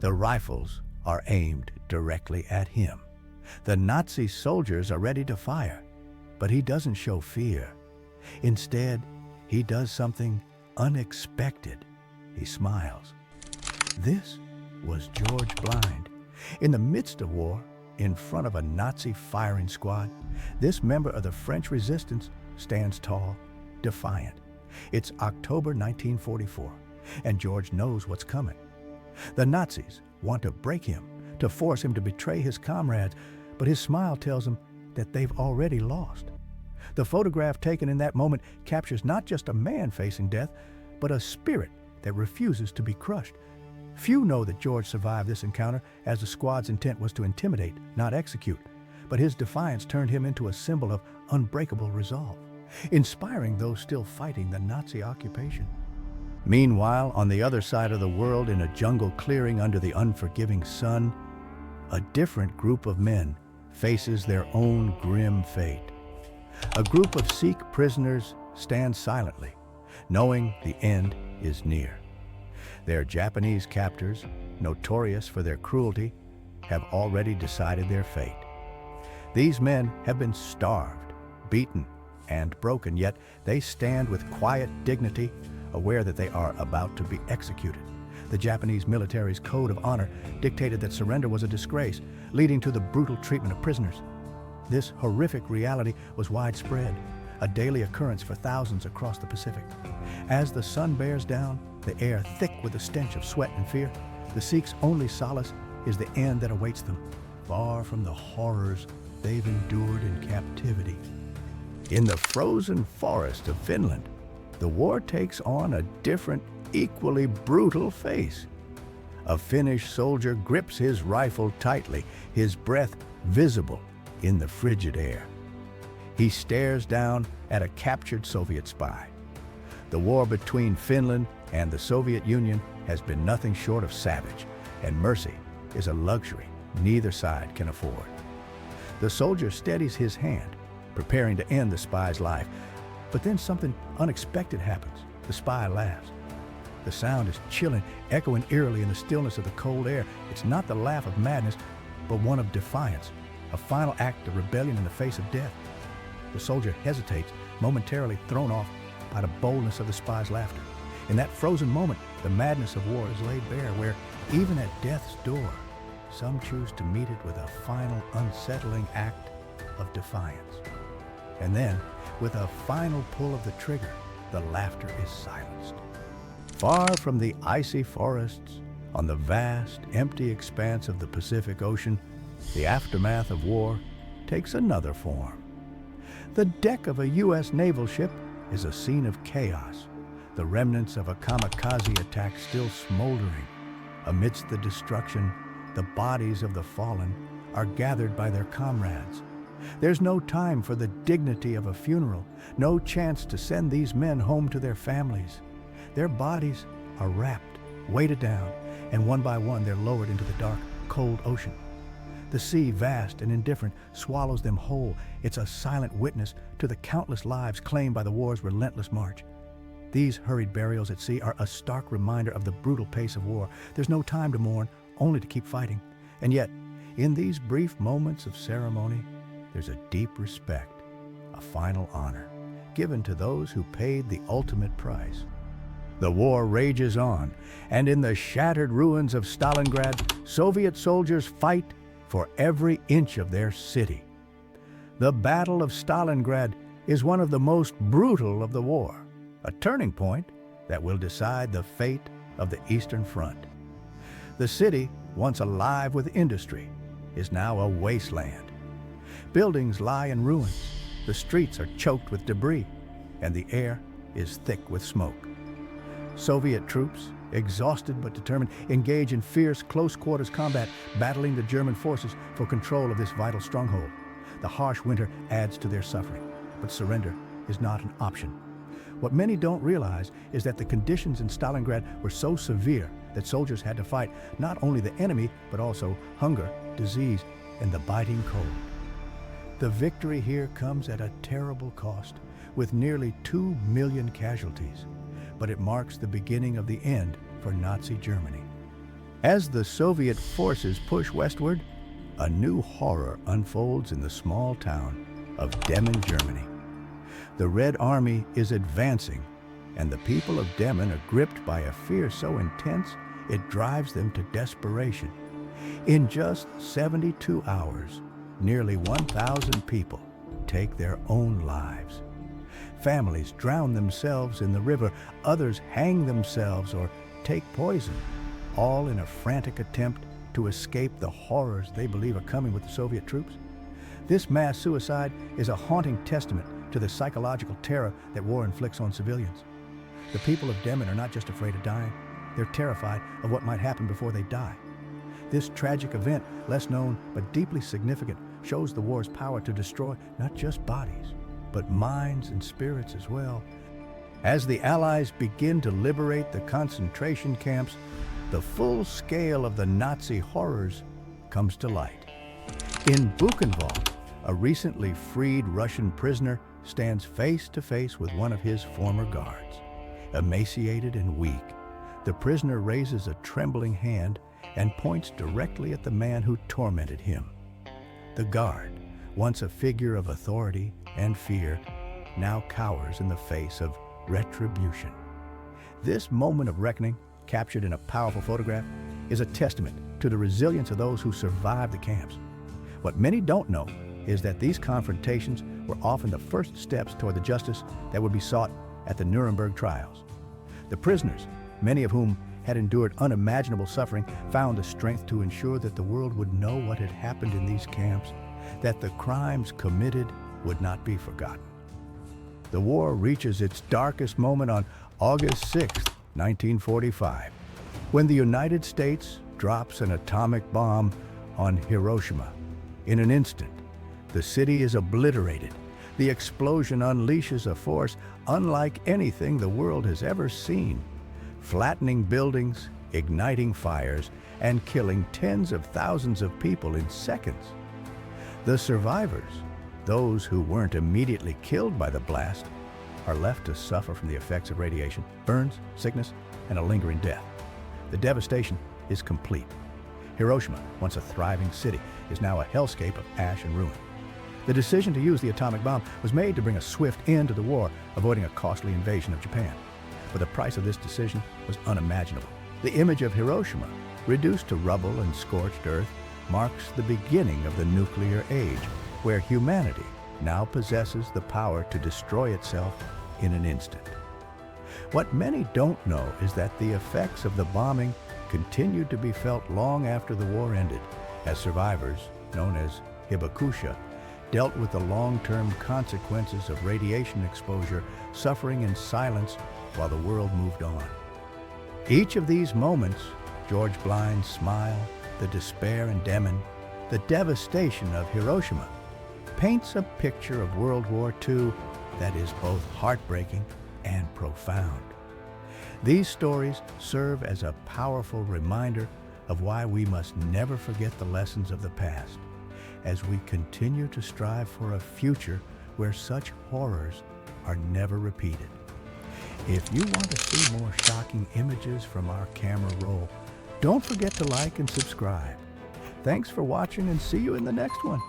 The rifles are aimed directly at him. The Nazi soldiers are ready to fire, but he doesn't show fear. Instead, he does something unexpected. He smiles. This was George Blind. In the midst of war, in front of a Nazi firing squad, this member of the French resistance stands tall, defiant. It's October 1944, and George knows what's coming. The Nazis want to break him, to force him to betray his comrades, but his smile tells him that they've already lost. The photograph taken in that moment captures not just a man facing death, but a spirit that refuses to be crushed. Few know that George survived this encounter, as the squad's intent was to intimidate, not execute. But his defiance turned him into a symbol of unbreakable resolve, inspiring those still fighting the Nazi occupation. Meanwhile, on the other side of the world, in a jungle clearing under the unforgiving sun, a different group of men faces their own grim fate. A group of Sikh prisoners stand silently, knowing the end is near. Their Japanese captors, notorious for their cruelty, have already decided their fate. These men have been starved, beaten, and broken, yet they stand with quiet dignity, aware that they are about to be executed. The Japanese military's code of honor dictated that surrender was a disgrace, leading to the brutal treatment of prisoners. This horrific reality was widespread, a daily occurrence for thousands across the Pacific. As the sun bears down, the air thick with the stench of sweat and fear, the Sikhs' only solace is the end that awaits them, far from the horrors they've endured in captivity. In the frozen forest of Finland, the war takes on a different, equally brutal face. A Finnish soldier grips his rifle tightly, his breath visible in the frigid air. He stares down at a captured Soviet spy. The war between Finland and the Soviet Union has been nothing short of savage, and mercy is a luxury neither side can afford. The soldier steadies his hand, preparing to end the spy's life, but then something unexpected happens. The spy laughs. The sound is chilling, echoing eerily in the stillness of the cold air. It's not the laugh of madness, but one of defiance, a final act of rebellion in the face of death. The soldier hesitates, momentarily thrown off by the boldness of the spy's laughter. In that frozen moment, the madness of war is laid bare, where even at death's door, some choose to meet it with a final unsettling act of defiance. And then, with a final pull of the trigger, the laughter is silenced. Far from the icy forests, on the vast, empty expanse of the Pacific Ocean, the aftermath of war takes another form. The deck of a U.S. naval ship is a scene of chaos, the remnants of a kamikaze attack still smoldering. Amidst the destruction, the bodies of the fallen are gathered by their comrades. There's no time for the dignity of a funeral, no chance to send these men home to their families. Their bodies are wrapped, weighted down, and one by one they're lowered into the dark, cold ocean. The sea, vast and indifferent, swallows them whole. It's a silent witness to the countless lives claimed by the war's relentless march. These hurried burials at sea are a stark reminder of the brutal pace of war. There's no time to mourn, only to keep fighting. And yet, in these brief moments of ceremony, there's a deep respect, a final honor, given to those who paid the ultimate price. The war rages on, and in the shattered ruins of Stalingrad, Soviet soldiers fight for every inch of their city. The Battle of Stalingrad is one of the most brutal of the war, a turning point that will decide the fate of the Eastern Front. The city, once alive with industry, is now a wasteland. Buildings lie in ruins, the streets are choked with debris, and the air is thick with smoke. Soviet troops, exhausted but determined, engage in fierce, close-quarters combat, battling the German forces for control of this vital stronghold. The harsh winter adds to their suffering, but surrender is not an option. What many don't realize is that the conditions in Stalingrad were so severe that soldiers had to fight not only the enemy, but also hunger, disease, and the biting cold. The victory here comes at a terrible cost, with nearly 2 million casualties, but it marks the beginning of the end for Nazi Germany. As the Soviet forces push westward, a new horror unfolds in the small town of Demmin, Germany. The Red Army is advancing, and the people of Demmin are gripped by a fear so intense it drives them to desperation. In just 72 hours, nearly 1,000 people take their own lives. Families drown themselves in the river, others hang themselves or take poison, all in a frantic attempt to escape the horrors they believe are coming with the Soviet troops. This mass suicide is a haunting testament to the psychological terror that war inflicts on civilians. The people of Demmin are not just afraid of dying, they're terrified of what might happen before they die. This tragic event, less known but deeply significant, shows the war's power to destroy not just bodies, but minds and spirits as well. As the Allies begin to liberate the concentration camps, the full scale of the Nazi horrors comes to light. In Buchenwald, a recently freed Russian prisoner stands face to face with one of his former guards. Emaciated and weak, the prisoner raises a trembling hand and points directly at the man who tormented him. The guard, once a figure of authority and fear, now cowers in the face of retribution. This moment of reckoning, captured in a powerful photograph, is a testament to the resilience of those who survived the camps. What many don't know is that these confrontations were often the first steps toward the justice that would be sought at the Nuremberg trials. The prisoners, many of whom had endured unimaginable suffering, found the strength to ensure that the world would know what had happened in these camps, that the crimes committed would not be forgotten. The war reaches its darkest moment on August 6, 1945, when the United States drops an atomic bomb on Hiroshima. In an instant, the city is obliterated. The explosion unleashes a force unlike anything the world has ever seen, flattening buildings, igniting fires, and killing tens of thousands of people in seconds. The survivors, those who weren't immediately killed by the blast, are left to suffer from the effects of radiation, burns, sickness, and a lingering death. The devastation is complete. Hiroshima, once a thriving city, is now a hellscape of ash and ruin. The decision to use the atomic bomb was made to bring a swift end to the war, avoiding a costly invasion of Japan. But the price of this decision was unimaginable. The image of Hiroshima, reduced to rubble and scorched earth, marks the beginning of the nuclear age, where humanity now possesses the power to destroy itself in an instant. What many don't know is that the effects of the bombing continued to be felt long after the war ended, as survivors, known as hibakusha, dealt with the long-term consequences of radiation exposure, suffering in silence while the world moved on. Each of these moments, George Blind's smile, the despair in Demmin, the devastation of Hiroshima, paints a picture of World War II that is both heartbreaking and profound. These stories serve as a powerful reminder of why we must never forget the lessons of the past, as we continue to strive for a future where such horrors are never repeated. If you want to see more shocking images from our camera roll, don't forget to like and subscribe. Thanks for watching, and see you in the next one.